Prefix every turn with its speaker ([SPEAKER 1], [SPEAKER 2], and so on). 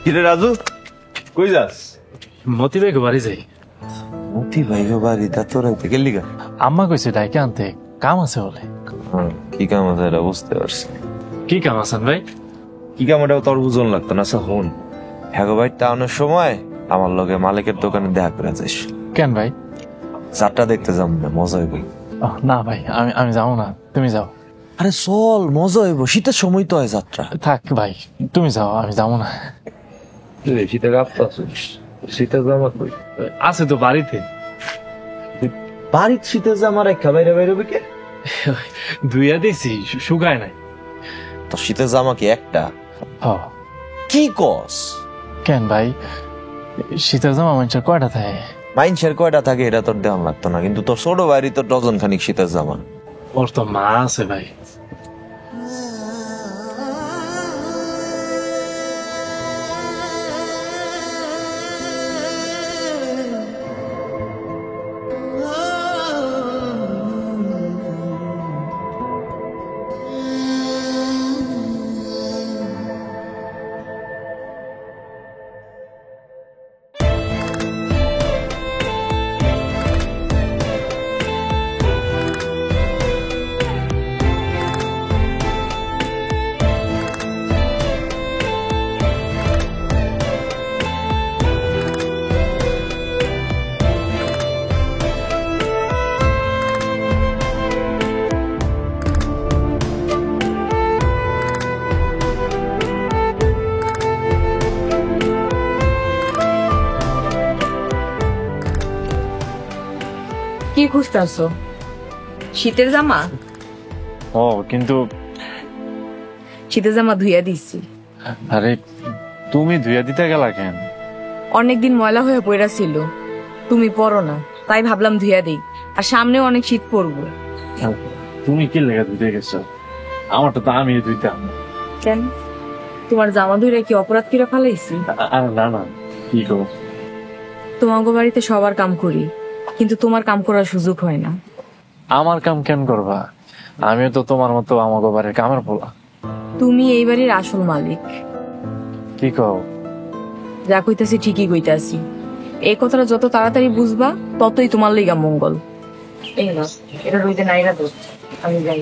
[SPEAKER 1] কিরে রাজু, কই যাস?
[SPEAKER 2] মতি ভাই বাড়ি যাই।
[SPEAKER 1] মতি ভাই বাড়ি তা তোর থেকে লিগা?
[SPEAKER 2] আম্মা কইছে ডাইকে আনতে, কাম আছে বলে।
[SPEAKER 1] কি কাম আছে এটা বুঝতে পারছি।
[SPEAKER 2] কি কাম আছেন ভাই?
[SPEAKER 1] কি কাম ওটা তোর বুঝন লাগতো না। হন হ্যাঁ ভাই, টাউনের সময় আমার লগে মালিকের দোকানে দেখা করে যাস।
[SPEAKER 2] কেন ভাই?
[SPEAKER 1] যাত্রা দেখতে যাম না, মজা হইব।
[SPEAKER 2] না ভাই, আমি যাবো না, তুমি যাও।
[SPEAKER 1] আরে চল, মজা হইব, শীতের সময় তো হয় যাত্রা।
[SPEAKER 2] থাক ভাই, তুমি যাও, আমি যাবো না।
[SPEAKER 1] শীতের শীতের জামা কই
[SPEAKER 2] আছে তো বাড়িতে।
[SPEAKER 1] বাড়ির শীতের জামা রেখা বাইরে বাইরে কে?
[SPEAKER 2] ধুইয়া দিছি, শুকায় নাই।
[SPEAKER 1] তো শীতের জামা কি একটা? কি কস?
[SPEAKER 2] কেন ভাই, শীতের জামা মানুষের কয়টা থাকে?
[SPEAKER 1] মাইনসের কয়টা থাকে এটা তোর দেওয়ান লাগতো না, কিন্তু তোর ছোট বাড়ি তোর ডজন খানিক শীতের জামা।
[SPEAKER 2] ওর তো মা আছে ভাই।
[SPEAKER 3] কি খুঁজতেছো? শীতের জামা?
[SPEAKER 2] ও কিন্তু
[SPEAKER 3] শীতের জামা ধুইয়া দিছি।
[SPEAKER 2] আরে তুমি ধুইয়া দিতে গেলা কেন?
[SPEAKER 3] অনেকদিন ময়লা হয়ে পড়া ছিল, তুমি পরো না, তাই ভাবলাম ধুইয়া দিই। আর সামনেও অনেক শীত পড়বো।
[SPEAKER 2] তুমি কি লেগে ধুতে গেছো? আমারটা তো আমি ধুইতাম।
[SPEAKER 3] কেন, তোমার জামা ধুইরা কি অপরাধ কিরা ফেলাইছি?
[SPEAKER 2] আর না না, কি গো,
[SPEAKER 3] তোমাকে বাড়িতে সবার কাম করি, কিন্তু তোমার কাম করার সুযোগ হয় না।
[SPEAKER 2] আমার কাম কেন করবা? আমিও তো তোমার মতো আমাকে বাড়ির কামের পোলা।
[SPEAKER 3] তুমি এই বাড়ির আসল মালিক।
[SPEAKER 2] কি কও?
[SPEAKER 3] যা কইতাছি ঠিকই কইতাছি। এই কথাটা যত তাড়াতাড়ি বুঝবা, ততই তোমার লিগা মঙ্গল। এই না, এটা রইতে নাইরা দোষ, আমি যাই।